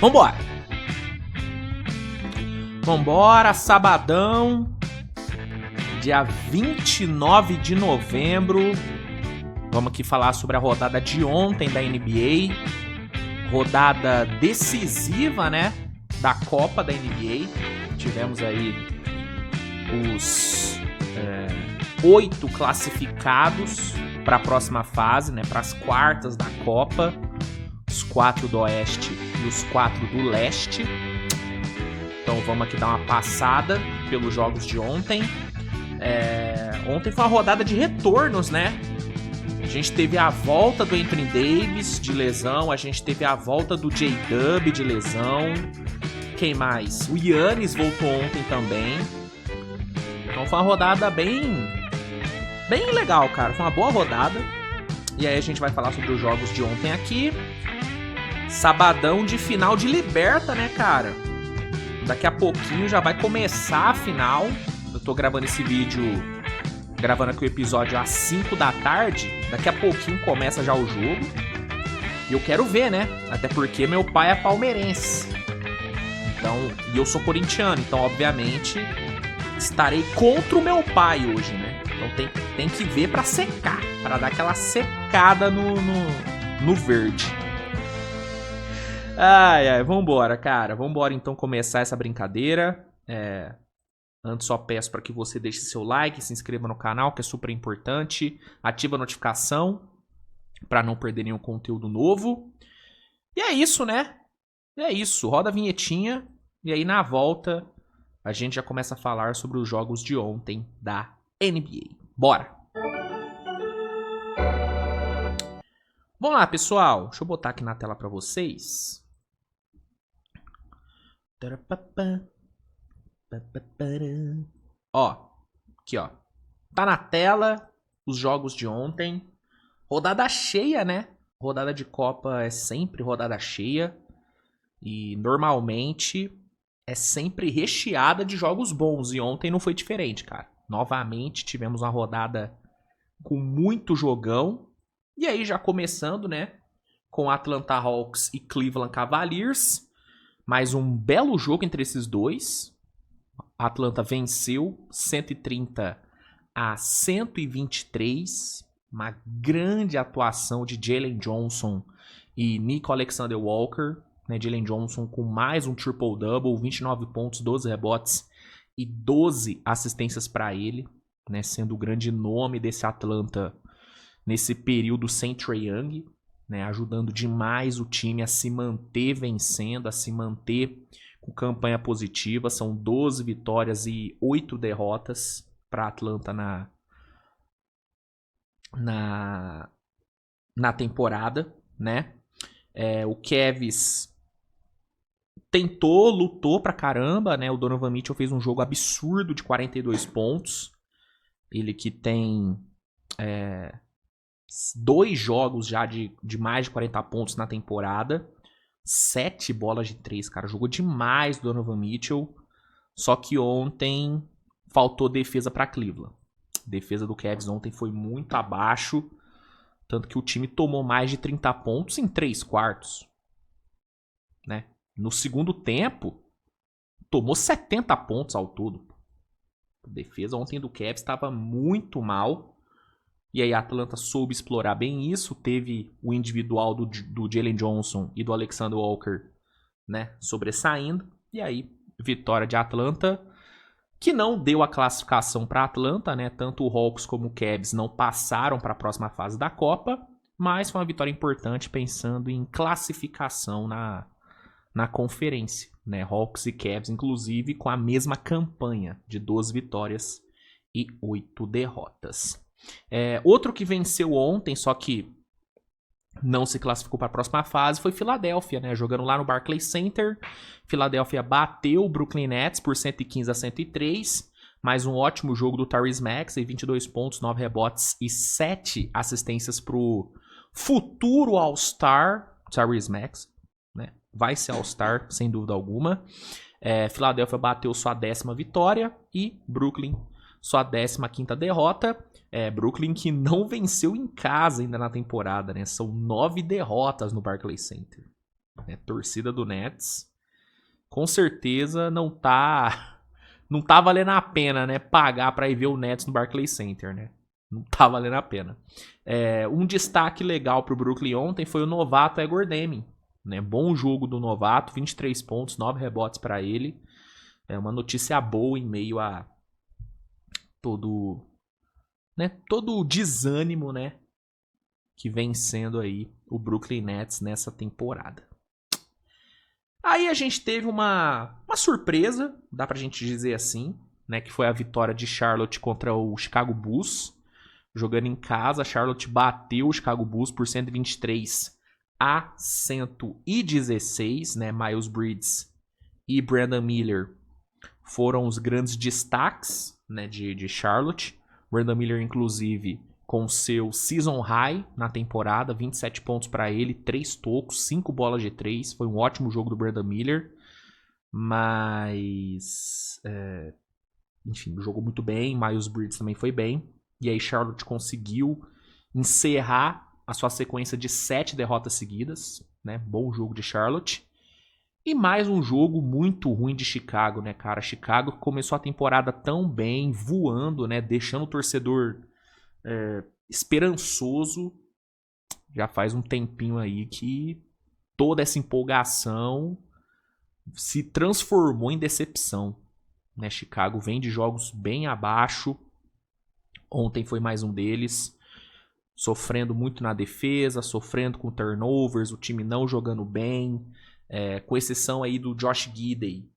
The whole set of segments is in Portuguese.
Vambora! Vambora, sabadão, dia 29 de novembro. Vamos aqui falar sobre a rodada de ontem da NBA. Rodada decisiva, né? Da Copa da NBA. Tivemos aí os 8 classificados para a próxima fase, né? Para as quartas da Copa. Os 4 do Oeste e os 4 do Leste. Então vamos aqui dar uma passada pelos jogos de ontem. Ontem foi uma rodada de retornos, né? A gente teve a volta do Anthony Davis de lesão, a gente teve a volta do J-Dub de lesão. Quem mais? O Giannis voltou ontem também. Então foi uma rodada bem legal, cara. Foi uma boa rodada. E aí a gente vai falar sobre os jogos de ontem aqui. Sabadão de final de Liberta, né, cara? Daqui a pouquinho já vai começar a final. Eu tô gravando esse vídeo, gravando aqui o episódio às 5 da tarde. Daqui a pouquinho começa já o jogo. E eu quero ver, né? Até porque meu pai é palmeirense. Então, e eu sou corintiano. Então, obviamente, estarei contra o meu pai hoje, né? Então tem que ver pra secar. Pra dar aquela secada no verde. Ai, vambora, cara. Vambora então começar essa brincadeira. Antes só peço para que você deixe seu like, se inscreva no canal, que é super importante. Ativa a notificação para não perder nenhum conteúdo novo. E é isso, né? É isso. Roda a vinhetinha. E aí na volta a gente já começa a falar sobre os jogos de ontem da NBA. Bora! Vamos lá, pessoal. Deixa eu botar aqui na tela para vocês. Ó, aqui ó, tá na tela os jogos de ontem. Rodada cheia, né? Rodada de Copa é sempre rodada cheia. E normalmente é sempre recheada de jogos bons. E ontem não foi diferente, cara. Novamente tivemos uma rodada com muito jogão. E aí já começando, né? Com Atlanta Hawks e Cleveland Cavaliers. Mais um belo jogo entre esses dois. A Atlanta venceu 130-123. Uma grande atuação de Jalen Johnson e Nico Alexander-Walker. Né? Jalen Johnson com mais um triple-double, 29 pontos, 12 rebotes e 12 assistências para ele. Né? Sendo o grande nome desse Atlanta nesse período sem Trae Young. Né, ajudando demais o time a se manter vencendo, a se manter com campanha positiva. São 12 vitórias e 8 derrotas para a Atlanta na temporada. Né? O Cavs lutou pra caramba. Né? O Donovan Mitchell fez um jogo absurdo de 42 pontos. Ele que tem 2 jogos já de mais de 40 pontos na temporada. 7 bolas de 3, cara. Jogou demais o Donovan Mitchell. Só que ontem faltou defesa para Cleveland. A defesa do Cavs ontem foi muito abaixo. Tanto que o time tomou mais de 30 pontos em 3 quartos. Né? No segundo tempo, tomou 70 pontos ao todo. A defesa ontem do Cavs estava muito mal. E aí a Atlanta soube explorar bem isso. Teve o individual do Jalen Johnson e do Alexander Walker, né, sobressaindo. E aí, vitória de Atlanta, que não deu a classificação para Atlanta. Né? Tanto o Hawks como o Cavs não passaram para a próxima fase da Copa. Mas foi uma vitória importante pensando em classificação na conferência. Né? Hawks e Cavs, inclusive, com a mesma campanha de 12 vitórias e 8 derrotas. Outro que venceu ontem, só que não se classificou para a próxima fase, foi Filadélfia, né? Jogando lá no Barclays Center. Filadélfia bateu o Brooklyn Nets por 115-103. Mais um ótimo jogo do Tyrese Maxey, 22 pontos, 9 rebotes e 7 assistências pro futuro All-Star Tyrese Maxey, né? Vai ser All-Star, sem dúvida alguma. Filadélfia bateu sua 10ª vitória e Brooklyn sua 15ª derrota. Brooklyn que não venceu em casa ainda na temporada, né? São 9 derrotas no Barclays Center. né? Torcida do Nets. Com certeza não tá valendo a pena, né, pagar para ir ver o Nets no Barclays Center, né? Não tá valendo a pena. Um destaque legal pro Brooklyn ontem foi o novato Igor Deming, né? Bom jogo do novato, 23 pontos, 9 rebotes para ele. É uma notícia boa em meio a todo o desânimo, né, que vem sendo aí o Brooklyn Nets nessa temporada. Aí a gente teve uma surpresa, dá pra gente dizer assim, né, que foi a vitória de Charlotte contra o Chicago Bulls. Jogando em casa, Charlotte bateu o Chicago Bulls por 123-116, né? Miles Bridges e Brandon Miller foram os grandes destaques, né, de Charlotte. Brandon Miller, inclusive, com seu season high na temporada, 27 pontos para ele, 3 tocos, 5 bolas de 3. Foi um ótimo jogo do Brandon Miller, mas enfim, jogou muito bem. Miles Bridges também foi bem. E aí Charlotte conseguiu encerrar a sua sequência de 7 derrotas seguidas, né? Bom jogo de Charlotte. E mais um jogo muito ruim de Chicago, né, cara? Chicago começou a temporada tão bem, voando, né? Deixando o torcedor esperançoso. Já faz um tempinho aí que toda essa empolgação se transformou em decepção, né? Chicago vem de jogos bem abaixo. Ontem foi mais um deles, sofrendo muito na defesa, sofrendo com turnovers, o time não jogando bem, com exceção aí do Josh Giddey.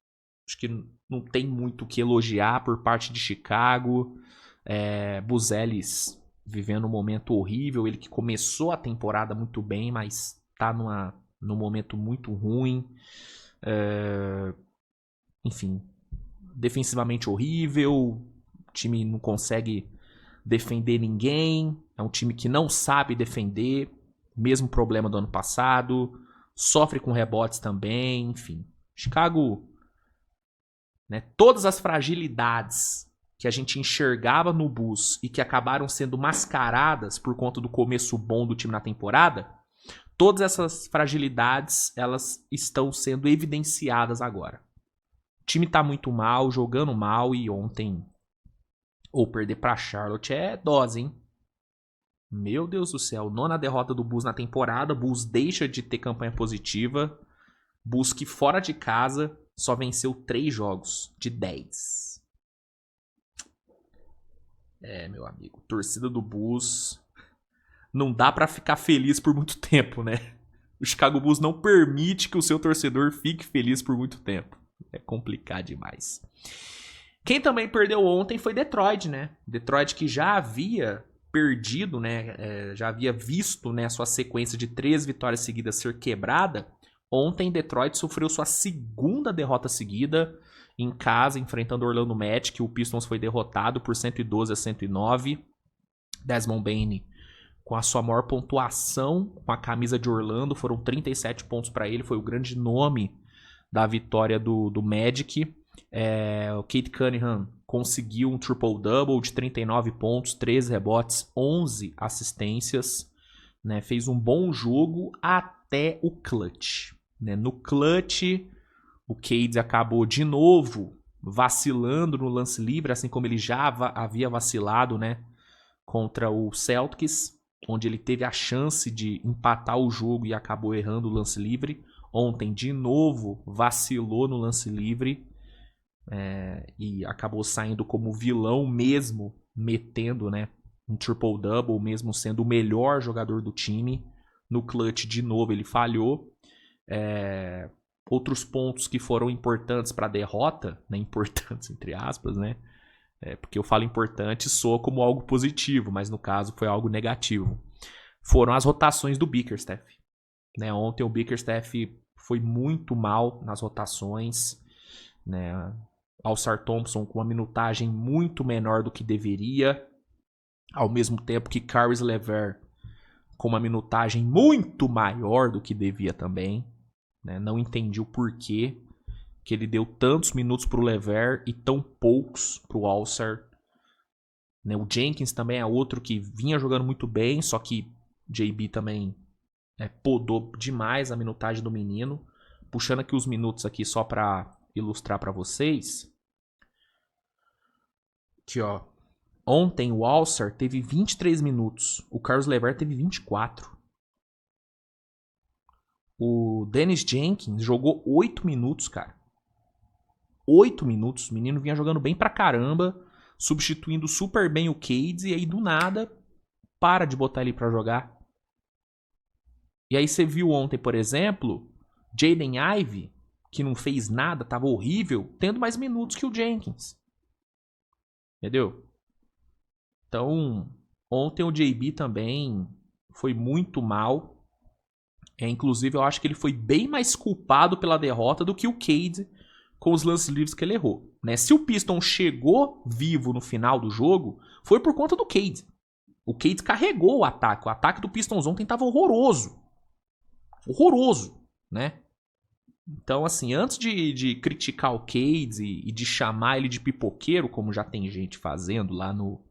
Acho que não tem muito o que elogiar por parte de Chicago. Buzelis vivendo um momento horrível, ele que começou a temporada muito bem, mas tá num momento muito ruim. Enfim, defensivamente horrível, o time não consegue defender ninguém, é um time que não sabe defender, mesmo problema do ano passado, sofre com rebotes também, enfim. Chicago, né, todas as fragilidades que a gente enxergava no Bulls e que acabaram sendo mascaradas por conta do começo bom do time na temporada, todas essas fragilidades, elas estão sendo evidenciadas agora. O time tá muito mal, jogando mal, e ontem ou perder pra Charlotte é dose, hein? Meu Deus do céu. 9ª derrota do Bulls na temporada. Bulls deixa de ter campanha positiva. Bulls que fora de casa só venceu 3 jogos de 10. Meu amigo. Torcida do Bulls não dá pra ficar feliz por muito tempo, né? O Chicago Bulls não permite que o seu torcedor fique feliz por muito tempo. É complicado demais. Quem também perdeu ontem foi Detroit, né? Detroit que já havia perdido, né? Já havia visto, né, a sua sequência de 3 vitórias seguidas ser quebrada. Ontem Detroit sofreu sua 2ª derrota seguida em casa, enfrentando o Orlando Magic. O Pistons foi derrotado por 112-109. Desmond Bane com a sua maior pontuação com a camisa de Orlando, foram 37 pontos para ele, foi o grande nome da vitória do Magic. O Cade Cunningham conseguiu um triple-double de 39 pontos, 13 rebotes, 11 assistências, né? Fez um bom jogo até o clutch, né? No clutch, o Cade acabou de novo vacilando no lance livre, assim como ele já havia vacilado, né, contra o Celtics, onde ele teve a chance de empatar o jogo e acabou errando o lance livre. Ontem, de novo, vacilou no lance livre, e acabou saindo como vilão mesmo, metendo, né, um triple-double, mesmo sendo o melhor jogador do time. No clutch, de novo, ele falhou. Outros pontos que foram importantes para a derrota, né, importantes entre aspas, né, porque eu falo importante soa como algo positivo, mas no caso foi algo negativo, foram as rotações do Bickerstaff, né? Ontem o Bickerstaff foi muito mal nas rotações, né? Al-Sar Thompson com uma minutagem muito menor do que deveria, ao mesmo tempo que Caris LeVert com uma minutagem muito maior do que devia também, né? Não entendi o porquê que ele deu tantos minutos para o LeVert e tão poucos para o Al-Sar, né? O Jenkins também é outro que vinha jogando muito bem, só que JB também podou demais a minutagem do menino. Puxando aqui os minutos aqui só para ilustrar para vocês. Aqui, ó. Ontem o Alcer teve 23 minutos. O Carlos Levert teve 24. O Dennis Jenkins jogou 8 minutos, cara. 8 minutos. O menino vinha jogando bem pra caramba. Substituindo super bem o Cades. E aí, do nada, para de botar ele pra jogar. E aí você viu ontem, por exemplo, Jaden Ivey, que não fez nada, tava horrível, tendo mais minutos que o Jenkins. Entendeu? Então, ontem o JB também foi muito mal. Inclusive, eu acho que ele foi bem mais culpado pela derrota do que o Cade com os lances livres que ele errou. Né? Se o Piston chegou vivo no final do jogo, foi por conta do Cade. O Cade carregou o ataque. O ataque do Pistons ontem estava horroroso. Horroroso, né? Então, assim, antes de criticar o Cade e de chamar ele de pipoqueiro, como já tem gente fazendo lá no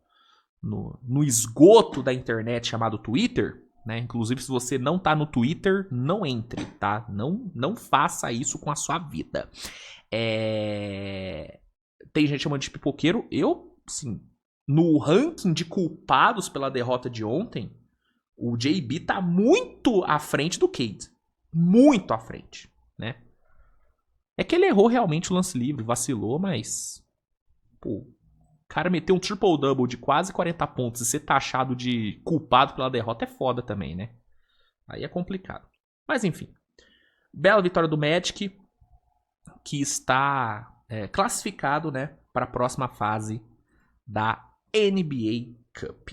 esgoto da internet chamado Twitter, né? Inclusive, se você não tá no Twitter, não entre, tá? Não faça isso com a sua vida. Tem gente chamando de pipoqueiro. Eu, assim, no ranking de culpados pela derrota de ontem, o JB tá muito à frente do Cade. Muito à frente, né? É que ele errou realmente o lance livre, vacilou, mas... Pô, o cara meter um triple-double de quase 40 pontos e ser taxado de culpado pela derrota é foda também, né? Aí é complicado. Mas enfim. Bela vitória do Magic, que está classificado, né, para a próxima fase da NBA Cup.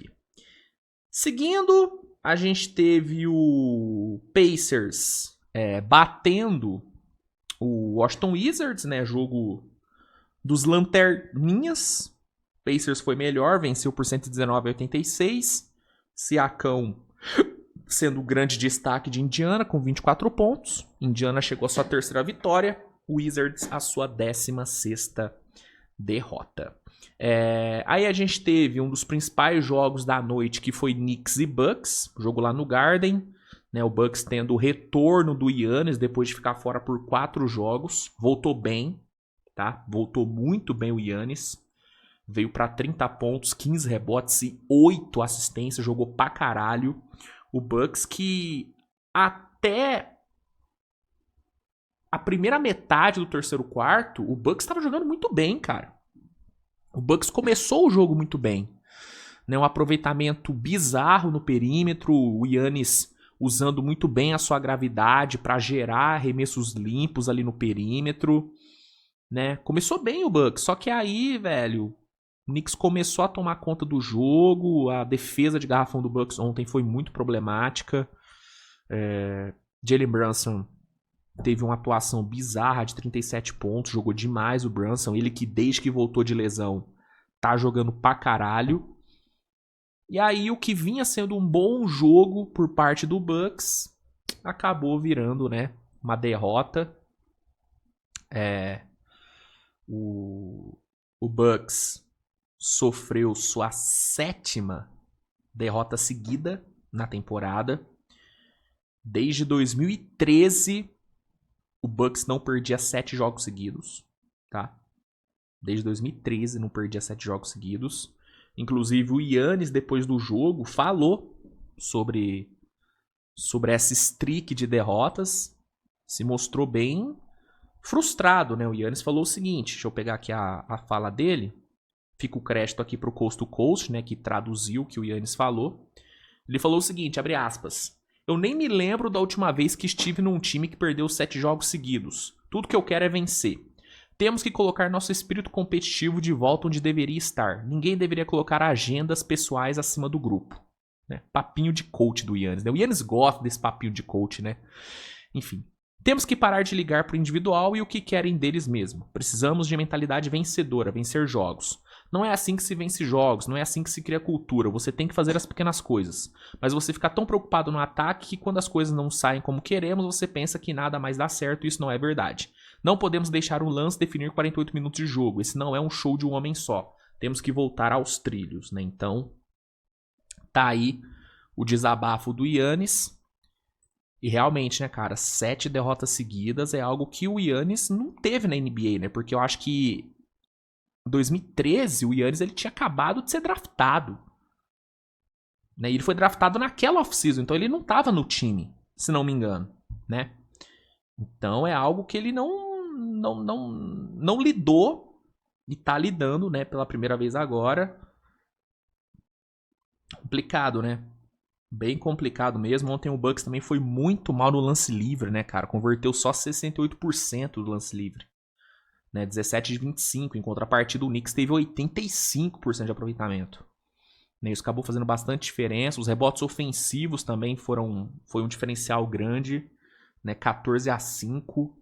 Seguindo, a gente teve o Pacers batendo o Washington Wizards, né? Jogo dos lanterninhas. Pacers foi melhor, venceu por 119-86. Siakam sendo o grande destaque de Indiana com 24 pontos. Indiana chegou à sua terceira vitória. Wizards a sua 16ª derrota. Aí a gente teve um dos principais jogos da noite, que foi Knicks e Bucks, jogo lá no Garden, né, o Bucks tendo o retorno do Giannis depois de ficar fora por 4 jogos, voltou bem, tá? Voltou muito bem o Giannis, veio para 30 pontos, 15 rebotes e 8 assistências, jogou pra caralho. O Bucks que até a primeira metade do terceiro quarto, o Bucks estava jogando muito bem, cara. O Bucks começou o jogo muito bem. Né, um aproveitamento bizarro no perímetro, o Giannis usando muito bem a sua gravidade para gerar arremessos limpos ali no perímetro. Né? Começou bem o Bucks, só que aí, velho, o Knicks começou a tomar conta do jogo, a defesa de garrafão do Bucks ontem foi muito problemática. Jalen Brunson teve uma atuação bizarra de 37 pontos, jogou demais o Brunson, ele que desde que voltou de lesão tá jogando pra caralho. E aí o que vinha sendo um bom jogo por parte do Bucks acabou virando, né, uma derrota. O Bucks sofreu sua 7ª derrota seguida na temporada. Desde 2013 o Bucks não perdia 7 jogos seguidos, tá? Desde 2013 não perdia 7 jogos seguidos. Inclusive o Giannis, depois do jogo, falou sobre essa streak de derrotas. Se mostrou bem frustrado, né? O Giannis falou o seguinte, deixa eu pegar aqui a fala dele. Fica o crédito aqui pro Coast to Coast, né? Que traduziu o que o Giannis falou. Ele falou o seguinte, abre aspas. Eu nem me lembro da última vez que estive num time que perdeu 7 jogos seguidos. Tudo que eu quero é vencer. Temos que colocar nosso espírito competitivo de volta onde deveria estar. Ninguém deveria colocar agendas pessoais acima do grupo. Né? Papinho de coach do Giannis. Né? O Giannis gosta desse papinho de coach, né? Enfim. Temos que parar de ligar pro individual e o que querem deles mesmo. Precisamos de mentalidade vencedora, vencer jogos. Não é assim que se vence jogos, não é assim que se cria cultura. Você tem que fazer as pequenas coisas. Mas você fica tão preocupado no ataque que quando as coisas não saem como queremos, você pensa que nada mais dá certo e isso não é verdade. Não podemos deixar um lance definir 48 minutos de jogo. Esse não é um show de um homem só. Temos que voltar aos trilhos, né? Então, tá aí o desabafo do Giannis. E realmente, né, cara, 7 derrotas seguidas é algo que o Giannis não teve na NBA, né? Porque eu acho que em 2013 o Giannis ele tinha acabado de ser draftado. Né? E ele foi draftado naquela off-season, então ele não tava no time, se não me engano, né? Então é algo que ele não lidou e tá lidando, né, pela primeira vez agora. Complicado, né? Bem complicado mesmo. Ontem o Bucks também foi muito mal no lance livre, né, cara? Converteu só 68% do lance livre. Né? 17 de 25. Em contrapartida, o Knicks teve 85% de aproveitamento. Né? Isso acabou fazendo bastante diferença. Os rebotes ofensivos também foi um diferencial grande. Né? 14-5.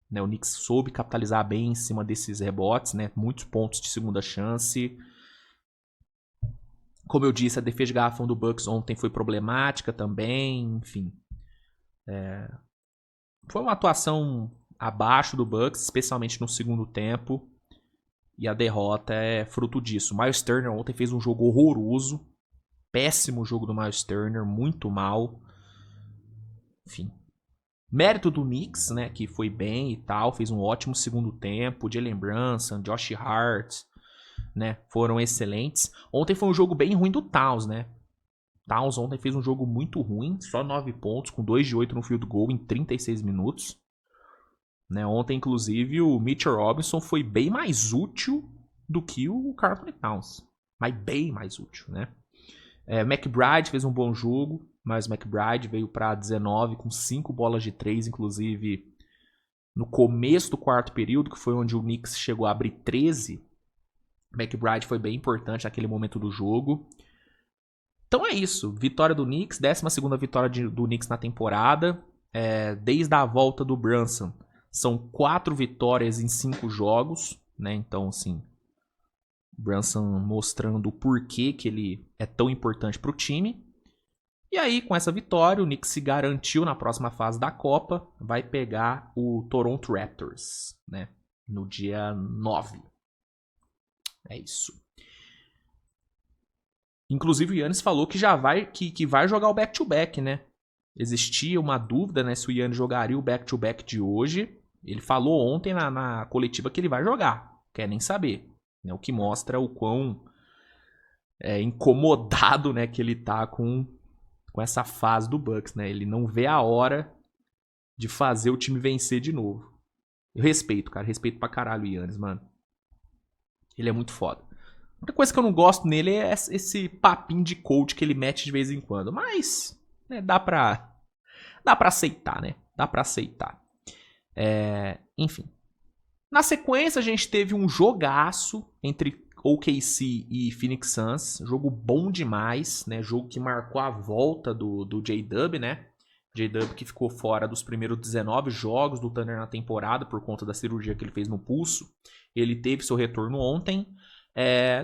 Né? O Knicks soube capitalizar bem em cima desses rebotes. Né? Muitos pontos de segunda chance. Como eu disse, a defesa de garrafão do Bucks ontem foi problemática também, enfim. Foi uma atuação abaixo do Bucks, especialmente no segundo tempo. E a derrota é fruto disso. O Miles Turner ontem fez um jogo horroroso. Péssimo jogo do Miles Turner, muito mal. Enfim. Mérito do Knicks, né, que foi bem e tal, fez um ótimo segundo tempo. Jalen Brunson, Josh Hart, né, foram excelentes. Ontem foi um jogo bem ruim do Towns, né? Towns ontem fez um jogo muito ruim, só 9 pontos, com 2 de 8 no field goal em 36 minutos. Né, ontem, inclusive, o Mitchell Robinson foi bem mais útil do que o Karl Anthony Towns. Mas bem mais útil, né? McBride fez um bom jogo, mas o McBride veio para 19 com 5 bolas de 3, inclusive no começo do quarto período, que foi onde o Knicks chegou a abrir 13. McBride foi bem importante naquele momento do jogo. Então é isso. Vitória do Knicks, 12ª vitória do Knicks na temporada. Desde a volta do Brunson, são 4 vitórias em 5 jogos. Né? Então, assim, Brunson mostrando o porquê que ele é tão importante para o time. E aí, com essa vitória, o Knicks se garantiu na próxima fase da Copa. Vai pegar o Toronto Raptors, né? No dia 9. É isso. Inclusive o Giannis falou que já vai que vai jogar o back-to-back, né? Existia uma dúvida, né, se o Giannis jogaria o back-to-back de hoje. Ele falou ontem na coletiva que ele vai jogar. Quer nem saber. Né? O que mostra o quão incomodado, né, que ele tá com essa fase do Bucks, né? Ele não vê a hora de fazer o time vencer de novo. Eu respeito, cara. Respeito pra caralho o Giannis, mano. Ele é muito foda. A única coisa que eu não gosto nele é esse papinho de coach que ele mete de vez em quando. Mas, né, dá pra aceitar, né? Dá pra aceitar. Enfim. Na sequência, a gente teve um jogaço entre OKC e Phoenix Suns. Jogo bom demais, né? Jogo que marcou a volta do J-Dub, né? J-Dub que ficou fora dos primeiros 19 jogos do Thunder na temporada por conta da cirurgia que ele fez no pulso. Ele teve seu retorno ontem.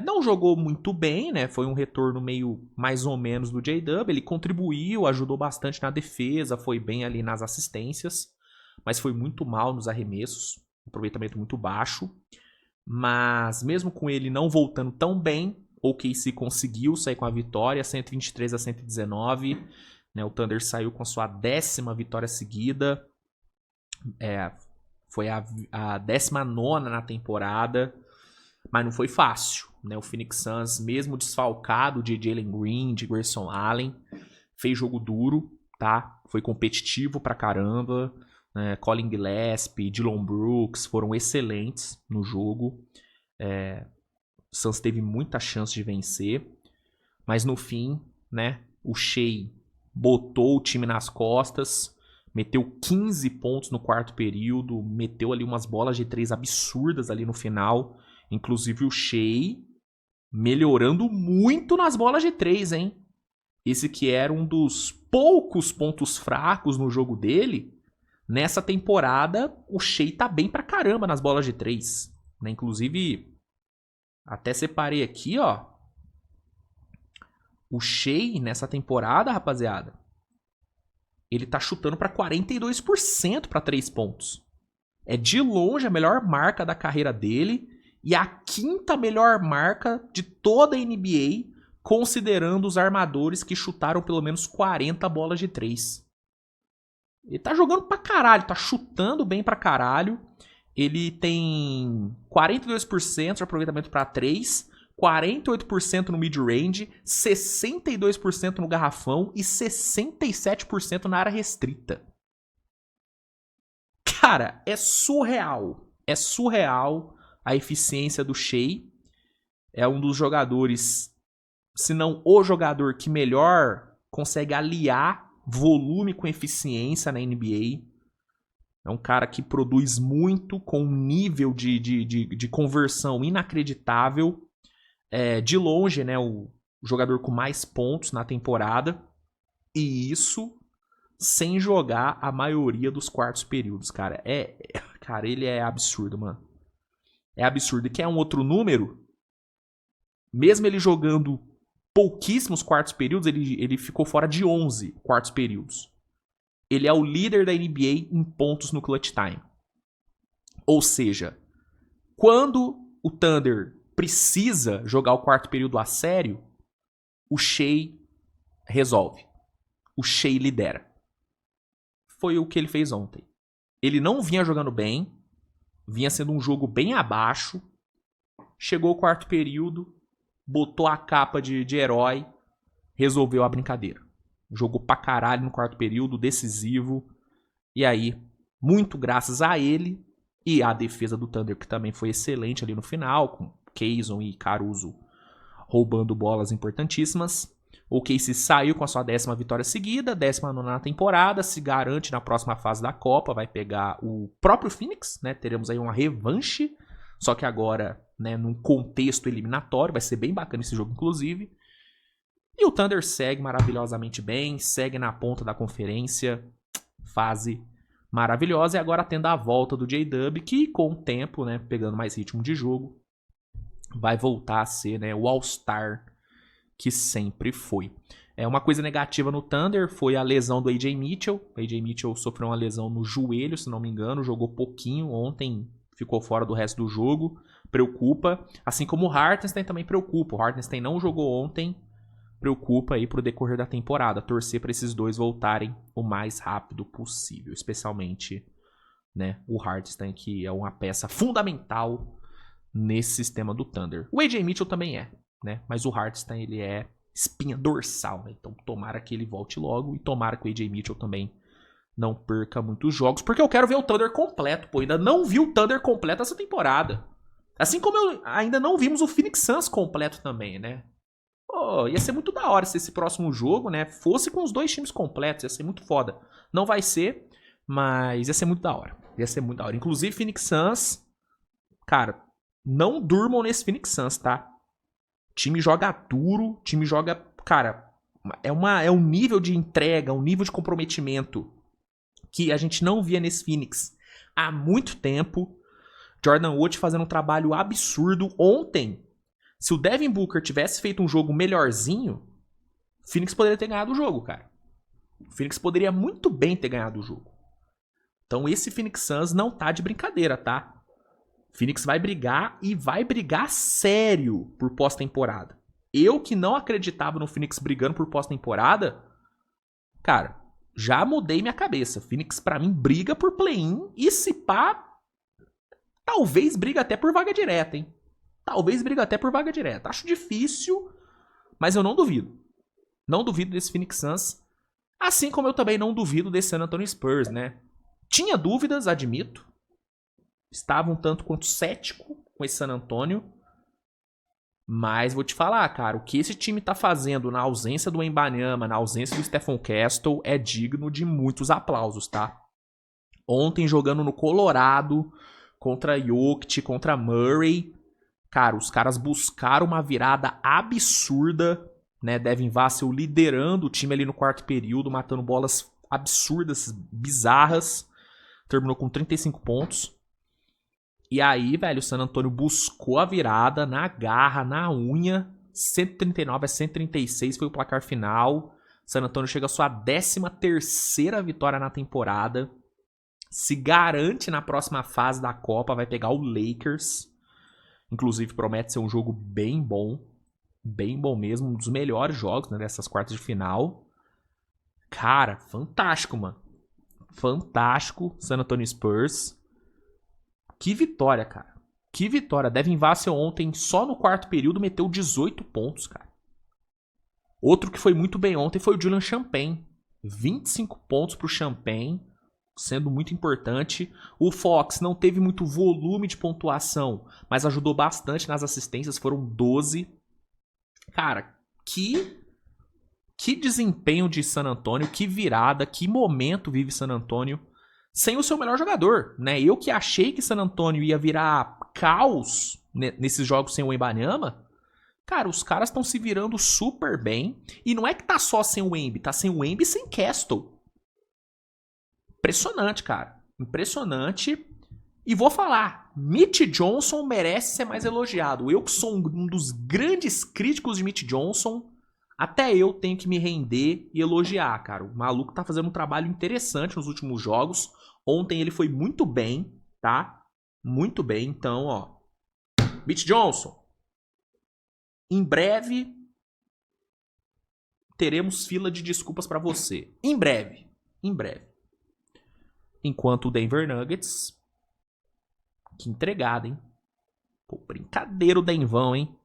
Não jogou muito bem, né? Foi um retorno meio mais ou menos do J-Dub. Ele contribuiu, ajudou bastante na defesa, foi bem ali nas assistências, mas foi muito mal nos arremessos, aproveitamento muito baixo. Mas mesmo com ele não voltando tão bem, o OKC conseguiu sair com a vitória, 123-119. Né? O Thunder saiu com a sua 10ª vitória seguida. Foi a 19ª na temporada. Mas não foi fácil, né? O Phoenix Suns, mesmo desfalcado de Jalen Green, de Grayson Allen, fez jogo duro, tá? Foi competitivo pra caramba. Colin Gillespie, Dillon Brooks foram excelentes no jogo. O Suns teve muita chance de vencer, mas no fim, né? O Shea botou o time nas costas, meteu 15 pontos no quarto período, meteu ali umas bolas de 3 absurdas ali no final. Inclusive o Shea melhorando muito nas bolas de 3, hein? Esse que era um dos poucos pontos fracos no jogo dele. Nessa temporada, o Shea tá bem pra caramba nas bolas de 3. Né? Inclusive, até separei aqui, ó. O Shea, nessa temporada, rapaziada, ele tá chutando pra 42% pra 3 pontos. É de longe a melhor marca da carreira dele. E a 5ª melhor marca de toda a NBA, considerando os armadores que chutaram pelo menos 40 bolas de 3. Ele tá jogando pra caralho, tá chutando bem pra caralho. Ele tem 42% de aproveitamento pra 3, 48% no mid-range, 62% no garrafão e 67% na área restrita. Cara, é surreal. É surreal a eficiência do Shai. É um dos jogadores, se não o jogador que melhor consegue aliar volume com eficiência na NBA. É um cara que produz muito com um nível de conversão inacreditável. De longe, né, o jogador com mais pontos na temporada. E isso sem jogar a maioria dos quartos períodos, cara. Cara, ele é absurdo, mano. É absurdo. E quer um outro número? Mesmo ele jogando pouquíssimos quartos períodos, ele ficou fora de 11 quartos períodos. Ele é o líder da NBA em pontos no clutch time. Ou seja, quando o Thunder precisa jogar o quarto período a sério, o Shai resolve. O Shai lidera. Foi o que ele fez ontem. Ele não vinha jogando bem, vinha sendo um jogo bem abaixo. Chegou o quarto período, botou a capa de herói, resolveu a brincadeira. Jogou pra caralho no quarto período, decisivo. E aí, muito graças a ele e à defesa do Thunder, que também foi excelente ali no final, com Kayson e Caruso roubando bolas importantíssimas. O Casey saiu com a sua 10ª vitória seguida, 19ª na temporada, se garante na próxima fase da Copa, vai pegar o próprio Phoenix, né? Teremos aí uma revanche, só que agora, né, num contexto eliminatório, vai ser bem bacana esse jogo, inclusive. E o Thunder segue maravilhosamente bem, segue na ponta da conferência, fase maravilhosa, e agora tendo a volta do J-Dub, que com o tempo, né, pegando mais ritmo de jogo, vai voltar a ser, né, o All-Star que sempre foi. Uma coisa negativa no Thunder foi a lesão do A.J. Mitchell. O A.J. Mitchell sofreu uma lesão no joelho, se não me engano, jogou pouquinho ontem, ficou fora do resto do jogo, preocupa. Assim como o Hartenstein também preocupa. O Hartenstein não jogou ontem, preocupa aí pro decorrer da temporada. Torcer para esses dois voltarem o mais rápido possível, especialmente, né, o Hartenstein, que é uma peça fundamental nesse sistema do Thunder. O A.J. Mitchell também é, né? Mas o Hartenstein, ele é espinha dorsal, né? Então tomara que ele volte logo e tomara que o A.J. Mitchell também não perca muitos jogos, porque eu quero ver o Thunder completo, pô. Ainda não vi o Thunder completo essa temporada. Assim como ainda não vimos o Phoenix Suns completo também, né? Pô, ia ser muito da hora se esse próximo jogo, né, fosse com os dois times completos, ia ser muito foda. Não vai ser, mas ia ser muito da hora. Ia ser muito da hora. Inclusive, Phoenix Suns, cara, não durmam nesse Phoenix Suns, tá? O time joga duro, time joga... Cara, é um nível de entrega, um nível de comprometimento que a gente não via nesse Phoenix há muito tempo. Jordan Wood fazendo um trabalho absurdo. Ontem, se o Devin Booker tivesse feito um jogo melhorzinho, o Phoenix poderia ter ganhado o jogo, cara. O Phoenix poderia muito bem ter ganhado o jogo. Então esse Phoenix Suns não tá de brincadeira, tá? Phoenix vai brigar e vai brigar sério por pós-temporada. Eu que não acreditava no Phoenix brigando por pós-temporada, cara, já mudei minha cabeça. Phoenix pra mim briga por play-in e se pá, talvez briga até por vaga direta, hein? Talvez briga até por vaga direta. Acho difícil, mas eu não duvido. Não duvido desse Phoenix Suns, assim como eu também não duvido desse San Antonio Spurs, né? Tinha dúvidas, admito. Estava um tanto quanto cético com esse San Antonio. Mas vou te falar, cara, o que esse time tá fazendo na ausência do Wembanyama, na ausência do Stephen Castle, é digno de muitos aplausos, tá? Ontem jogando no Colorado, contra Jokic, contra Murray, cara, os caras buscaram uma virada absurda, né? Devin Vassell liderando o time ali no quarto período, matando bolas absurdas, bizarras. Terminou com 35 pontos. E aí, velho, o San Antonio buscou a virada na garra, na unha. 139-136 foi o placar final. San Antonio chega à sua 13ª vitória na temporada. Se garante na próxima fase da Copa, vai pegar o Lakers. Inclusive, promete ser um jogo bem bom. Bem bom mesmo, um dos melhores jogos, né, dessas quartas de final. Cara, fantástico, mano. Fantástico, San Antonio Spurs. Que vitória, cara. Que vitória. Devin Vassell ontem, só no quarto período, meteu 18 pontos, cara. Outro que foi muito bem ontem foi o Julian Champagne. 25 pontos pro Champagne, sendo muito importante. O Fox não teve muito volume de pontuação, mas ajudou bastante nas assistências, foram 12. Cara, que desempenho de San Antonio, que virada, que momento vive San Antonio sem o seu melhor jogador, né? Eu que achei que San Antonio ia virar caos nesses jogos sem o Wembanyama, cara, os caras estão se virando super bem. E não é que tá só sem o Wemby, tá sem o Wemby e sem Castle. Impressionante, cara. Impressionante. E vou falar, Mitch Johnson merece ser mais elogiado. Eu que sou um dos grandes críticos de Mitch Johnson, até eu tenho que me render e elogiar, cara. O maluco tá fazendo um trabalho interessante nos últimos jogos. Ontem ele foi muito bem, tá? Muito bem. Então, ó, Mitch Johnson, em breve teremos fila de desculpas pra você. Em breve. Em breve. Enquanto o Denver Nuggets, que entregada, hein? Pô, brincadeira o Denvão, hein?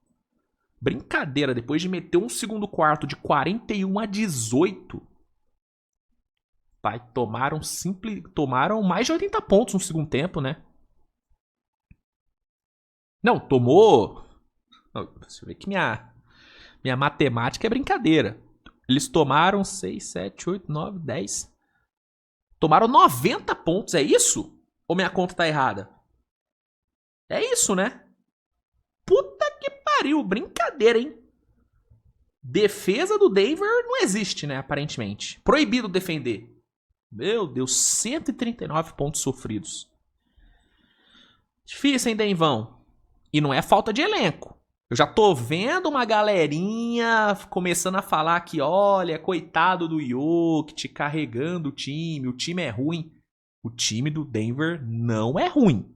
Brincadeira, depois de meter um segundo quarto de 41-18. Pai, tomaram mais de 80 pontos no segundo tempo, né? Não, tomou... Deixa eu ver que minha matemática é brincadeira. Eles tomaram 6, 7, 8, 9, 10. Tomaram 90 pontos, é isso? Ou minha conta tá errada? É isso, né? Puta que pariu, brincadeira, hein? Defesa do Denver não existe, né, aparentemente. Proibido defender. Meu Deus, 139 pontos sofridos. Difícil, hein, Denvão? E não é falta de elenco. Eu já tô vendo uma galerinha começando a falar que, olha, coitado do Jokic carregando o time é ruim. O time do Denver não é ruim.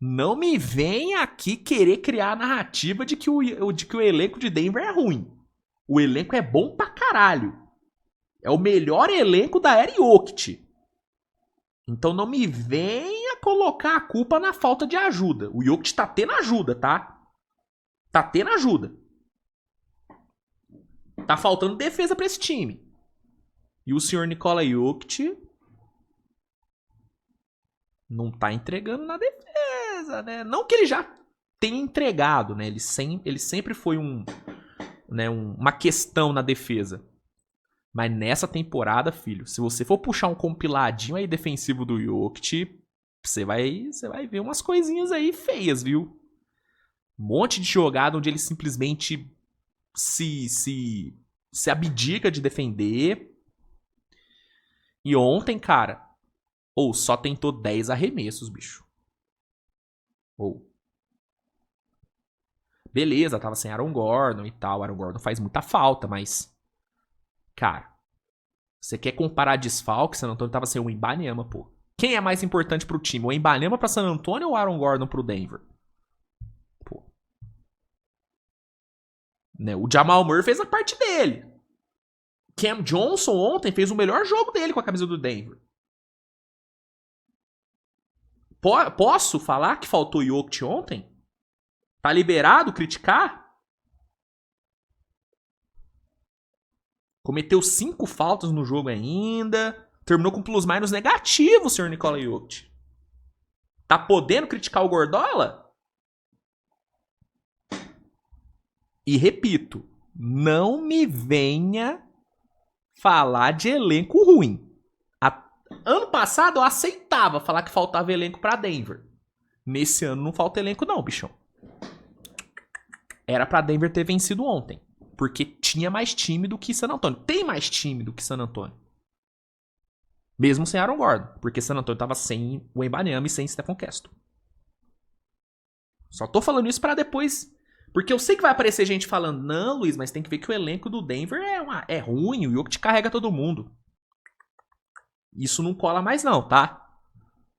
Não me venha aqui querer criar a narrativa de que o elenco de Denver é ruim. O elenco é bom pra caralho. É o melhor elenco da era Jokic. Então não me venha colocar a culpa na falta de ajuda. O Jokic tá tendo ajuda, tá? Tá tendo ajuda. Tá faltando defesa pra esse time. E o senhor Nikola Jokic não tá entregando na defesa, né? Não que ele já tenha entregado, né? Ele sempre foi uma questão na defesa. Mas nessa temporada, filho, se você for puxar um compiladinho aí defensivo do Jokic, você vai ver umas coisinhas aí feias, viu? Um monte de jogada onde ele simplesmente se abdica de defender. E ontem, cara, só tentou 10 arremessos, bicho. Beleza, tava sem Aaron Gordon e tal. Aaron Gordon faz muita falta, mas... Cara, você quer comparar desfalque? San Antonio tava sem o Wembanyama, pô. Quem é mais importante pro time? O Wembanyama pra San Antonio ou o Aaron Gordon pro Denver? Pô. Né? O Jamal Murray fez a parte dele. Cam Johnson ontem fez o melhor jogo dele com a camisa do Denver. Posso falar que faltou Jokic ontem? Tá liberado criticar? Cometeu 5 faltas no jogo ainda. Terminou com plus-minus negativo, senhor Nikola Jokic. Tá podendo criticar o Gordola? E repito, não me venha falar de elenco ruim. Ano passado eu aceitava falar que faltava elenco pra Denver. Nesse ano não falta elenco não, bichão. Era pra Denver ter vencido ontem. Porque tinha mais time do que San Antonio. Tem mais time do que San Antonio. Mesmo sem Aaron Gordon. Porque San Antonio tava sem o Wembanyama e sem Stephon Castle. Só tô falando isso pra depois... Porque eu sei que vai aparecer gente falando, não, Luiz, mas tem que ver que o elenco do Denver é ruim, o Jokic carrega todo mundo. Isso não cola mais não, tá?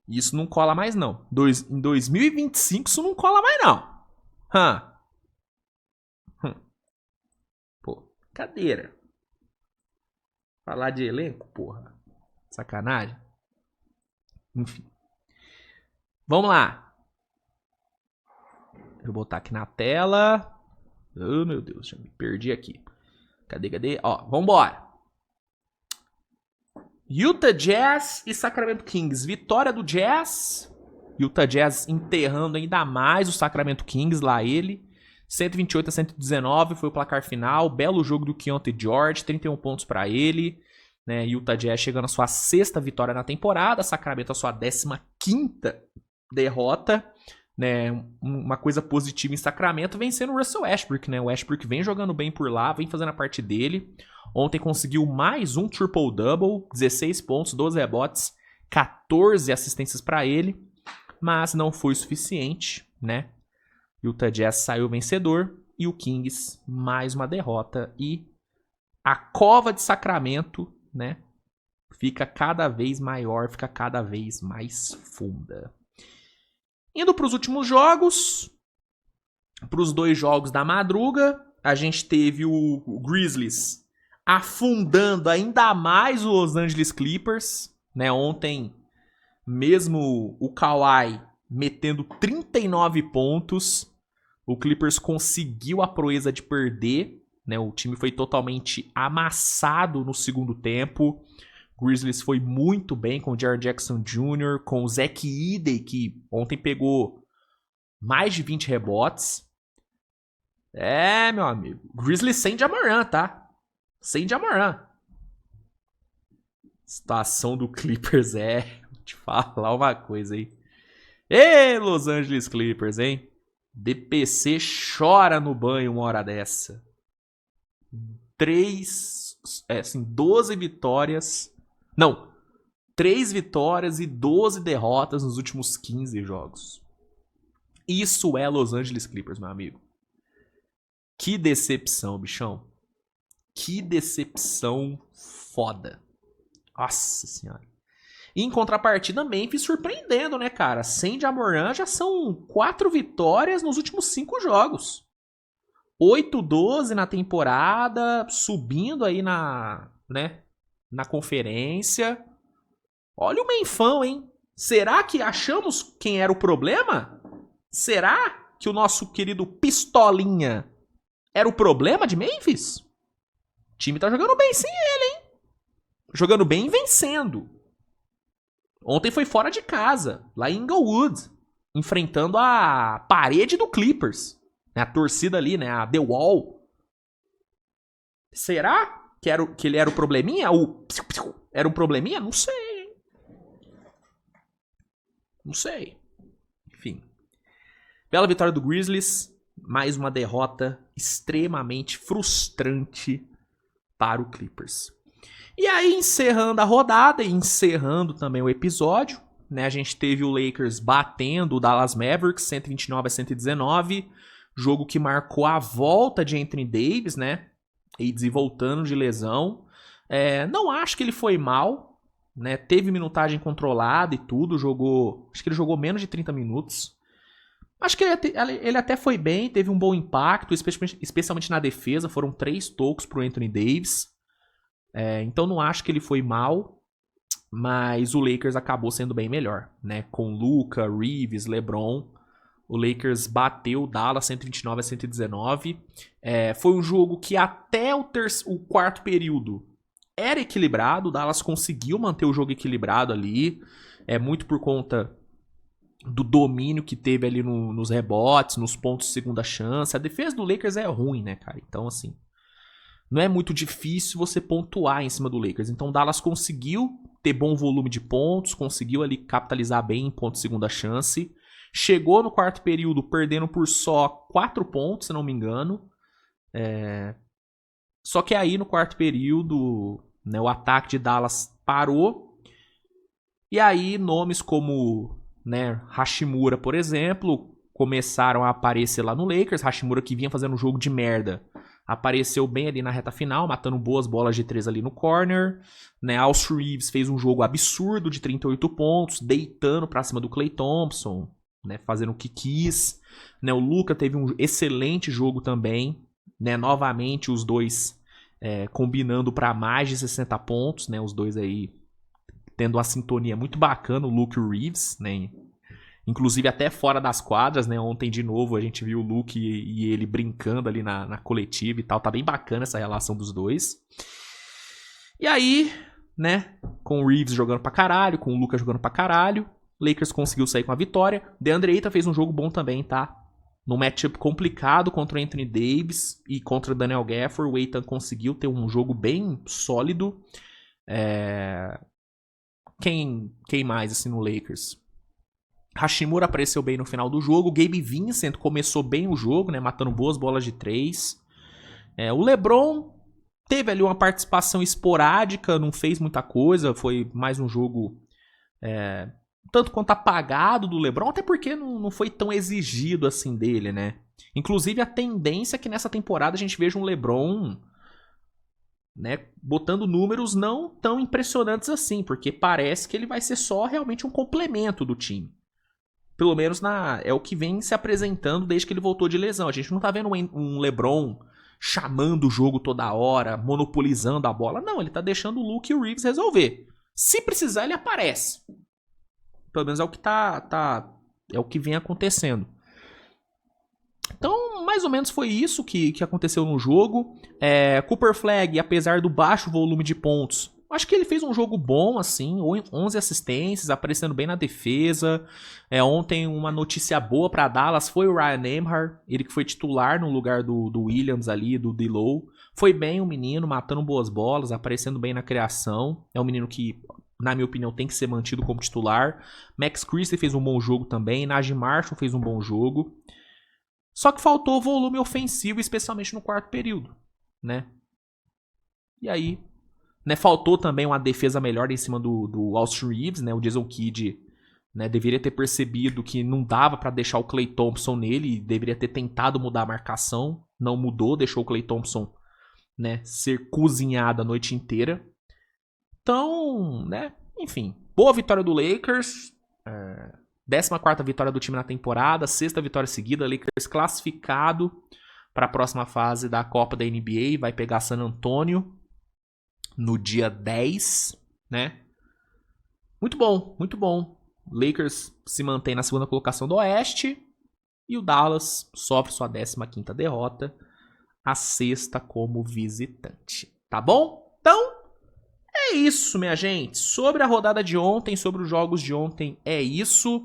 Isso não cola mais não. Em 2025 isso não cola mais não. Pô, cadeira. Falar de elenco, porra. Sacanagem. Enfim. Vamos lá. Deixa eu botar aqui na tela. Oh, meu Deus, já me perdi aqui. Cadê? Ó, vambora. Utah Jazz e Sacramento Kings. Vitória do Jazz. Utah Jazz enterrando ainda mais o Sacramento Kings, lá ele. 128-119 foi o placar final. Belo jogo do Keyonte George, 31 pontos para ele. Né? Utah Jazz chegando à sua 6ª vitória na temporada. Sacramento a sua 15ª derrota. Né? Uma coisa positiva em Sacramento, vencendo o Russell Westbrook. Né? O Westbrook vem jogando bem por lá, vem fazendo a parte dele. Ontem conseguiu mais um triple-double, 16 pontos, 12 rebotes, 14 assistências para ele, mas não foi o suficiente, né? Utah Jazz saiu vencedor e o Kings mais uma derrota e a cova de Sacramento, né, fica cada vez maior, fica cada vez mais funda. Indo para os últimos jogos, para os 2 jogos da madruga, a gente teve o Grizzlies afundando ainda mais o Los Angeles Clippers, né? Ontem, mesmo o Kawhi metendo 39 pontos, o Clippers conseguiu a proeza de perder, né? O time foi totalmente amassado no segundo tempo. O Grizzlies foi muito bem com o Jaren Jackson Jr., com o Zach Edey, que ontem pegou mais de 20 rebotes. É, meu amigo. Grizzlies sem Ja Morant, tá? Sem Ja Morant. Situação do Clippers vou te falar uma coisa aí. Ê, Los Angeles Clippers, hein? DPC chora no banho uma hora dessa. 12 vitórias. Não, 3 vitórias e 12 derrotas nos últimos 15 jogos. Isso é Los Angeles Clippers, meu amigo. Que decepção, bichão. Que decepção foda. Nossa senhora. E em contrapartida, Memphis surpreendendo, né, cara? Sem Ja Morant já são 4 vitórias nos últimos 5 jogos. 8-12 na temporada, subindo aí na conferência. Olha o Menfão, hein? Será que achamos quem era o problema? Será que o nosso querido Pistolinha era o problema de Memphis? O time tá jogando bem sem ele, hein? Jogando bem e vencendo. Ontem foi fora de casa, lá em Inglewood, enfrentando a parede do Clippers. A torcida ali, né? A The Wall. Será que ele era o probleminha? Era um probleminha? Não sei. Não sei. Enfim. Bela vitória do Grizzlies. Mais uma derrota extremamente frustrante para o Clippers. E aí, encerrando a rodada e encerrando também o episódio, né? A gente teve o Lakers batendo o Dallas Mavericks, 129-119. Jogo que marcou a volta de Anthony Davis, né? AD voltando de lesão. Não acho que ele foi mal, né? Teve minutagem controlada e tudo. Acho que ele jogou menos de 30 minutos. Acho que ele até foi bem, teve um bom impacto, especialmente na defesa. Foram 3 tocos pro Anthony Davis. Então não acho que ele foi mal, mas o Lakers acabou sendo bem melhor, né? Com Luka, Reeves, LeBron, o Lakers bateu o Dallas 129-119. Foi um jogo que até o 4º período era equilibrado, o Dallas conseguiu manter o jogo equilibrado ali, muito por conta do domínio que teve ali nos rebotes, nos pontos de segunda chance. A defesa do Lakers é ruim, né, cara? Então, assim, não é muito difícil você pontuar em cima do Lakers. Então o Dallas conseguiu ter bom volume de pontos, conseguiu ali capitalizar bem em pontos de segunda chance. Chegou no 4º período perdendo por só 4 pontos, se não me engano. Só que aí no 4º período, né, o ataque de Dallas parou. E aí nomes como, né, Hashimura, por exemplo, começaram a aparecer lá no Lakers. Hashimura, que vinha fazendo um jogo de merda, apareceu bem ali na reta final, matando boas bolas de 3 ali no corner. Né? Austin Reeves fez um jogo absurdo de 38 pontos, deitando pra cima do Klay Thompson, né? Fazendo o que quis. Né? O Luka teve um excelente jogo também. Né? Novamente os dois combinando para mais de 60 pontos. Né? Os dois aí tendo uma sintonia muito bacana, o Luke e o Reeves, né? Inclusive até fora das quadras, né? Ontem de novo a gente viu o Luke e ele brincando ali na coletiva e tal. Tá bem bacana essa relação dos dois. E aí, né? Com o Reeves jogando pra caralho, com o Luka jogando pra caralho, Lakers conseguiu sair com a vitória. DeAndre Ayton fez um jogo bom também, tá? No matchup complicado contra o Anthony Davis e contra o Daniel Gafford, o Ayton conseguiu ter um jogo bem sólido. Quem mais assim no Lakers? Hashimura apareceu bem no final do jogo. Gabe Vincent começou bem o jogo, né, matando boas bolas de 3. O LeBron teve ali uma participação esporádica, não fez muita coisa. Foi mais um jogo tanto quanto apagado do LeBron, até porque não foi tão exigido assim dele, né? Inclusive a tendência é que nessa temporada a gente veja um LeBron, né, botando números não tão impressionantes assim, porque parece que ele vai ser só realmente um complemento do time. Pelo menos é o que vem se apresentando desde que ele voltou de lesão. A gente não tá vendo um LeBron chamando o jogo toda hora, monopolizando a bola. Não, ele tá deixando o Luke e o Reeves resolver. Se precisar, ele aparece. Pelo menos é o que é o que vem acontecendo. Então, mais ou menos foi isso que aconteceu no jogo. Cooper Flagg, apesar do baixo volume de pontos, acho que ele fez um jogo bom, assim, 11 assistências, aparecendo bem na defesa. Ontem uma notícia boa para Dallas foi o Ryan Nembhard, ele que foi titular no lugar do Williams ali, do D'Lo. Foi bem o menino, matando boas bolas, aparecendo bem na criação. É um menino que, na minha opinião, tem que ser mantido como titular. Max Christie fez um bom jogo também, Najee Marshall fez um bom jogo. Só que faltou volume ofensivo, especialmente no quarto período, né? E aí, né, faltou também uma defesa melhor em cima do Austin Reeves, né? O Jason Kidd, né, deveria ter percebido que não dava para deixar o Klay Thompson nele e deveria ter tentado mudar a marcação. Não mudou, deixou o Klay Thompson, né, ser cozinhado a noite inteira. Então, né, enfim, boa vitória do Lakers. 14ª vitória do time na temporada, 6ª vitória seguida, Lakers classificado para a próxima fase da Copa da NBA, vai pegar San Antonio no dia 10, né? Muito bom, muito bom. Lakers se mantém na segunda colocação do Oeste e o Dallas sofre sua 15ª derrota, a 6ª como visitante, tá bom? Então, é isso, minha gente. Sobre a rodada de ontem, sobre os jogos de ontem, é isso.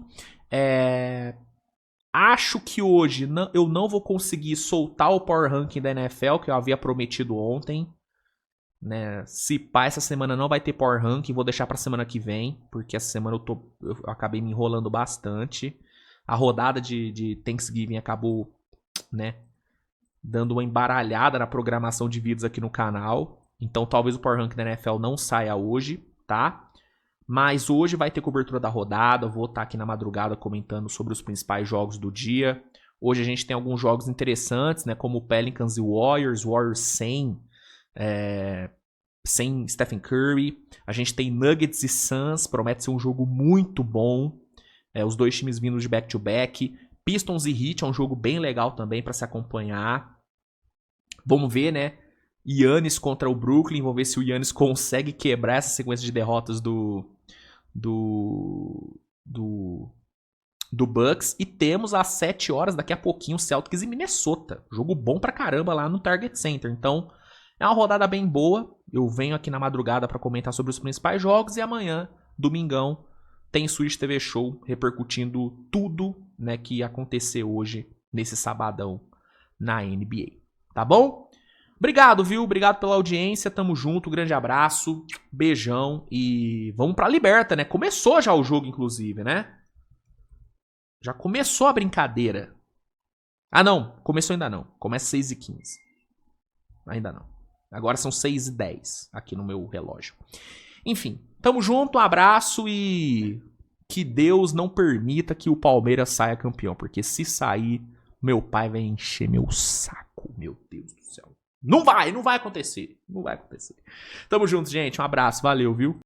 Acho que hoje eu não vou conseguir soltar o Power Ranking da NFL, que eu havia prometido ontem. Né? Se pá, essa semana não vai ter Power Ranking, vou deixar pra semana que vem, porque essa semana eu acabei me enrolando bastante. A rodada de Thanksgiving acabou, né, dando uma embaralhada na programação de vídeos aqui no canal. Então talvez o Power Ranking da NFL não saia hoje, tá? Mas hoje vai ter cobertura da rodada, eu vou estar aqui na madrugada comentando sobre os principais jogos do dia. Hoje a gente tem alguns jogos interessantes, né, como Pelicans e Warriors sem Stephen Curry. A gente tem Nuggets e Suns, promete ser um jogo muito bom. Os dois times vindo de back-to-back. Pistons e Heat é um jogo bem legal também para se acompanhar. Vamos ver, né? Giannis contra o Brooklyn. Vamos ver se o Giannis consegue quebrar essa sequência de derrotas do Bucks. E temos às 7 horas, daqui a pouquinho, Celtics e Minnesota. Jogo bom pra caramba lá no Target Center. Então, é uma rodada bem boa. Eu venho aqui na madrugada para comentar sobre os principais jogos. E amanhã, domingão, tem Switch TV Show repercutindo tudo, né, que ia acontecer hoje, nesse sabadão, na NBA. Tá bom? Obrigado, viu? Obrigado pela audiência. Tamo junto. Grande abraço. Beijão. E vamos pra Liberta, né? Começou já o jogo, inclusive, né? Já começou a brincadeira. Ah, não. Começou ainda não. Começa 6h15. Ainda não. Agora são 6h10 aqui no meu relógio. Enfim, tamo junto, um abraço e que Deus não permita que o Palmeiras saia campeão, porque se sair, meu pai vai encher meu saco, meu Deus do céu. Não vai acontecer. Não vai acontecer. Tamo junto, gente. Um abraço, valeu, viu?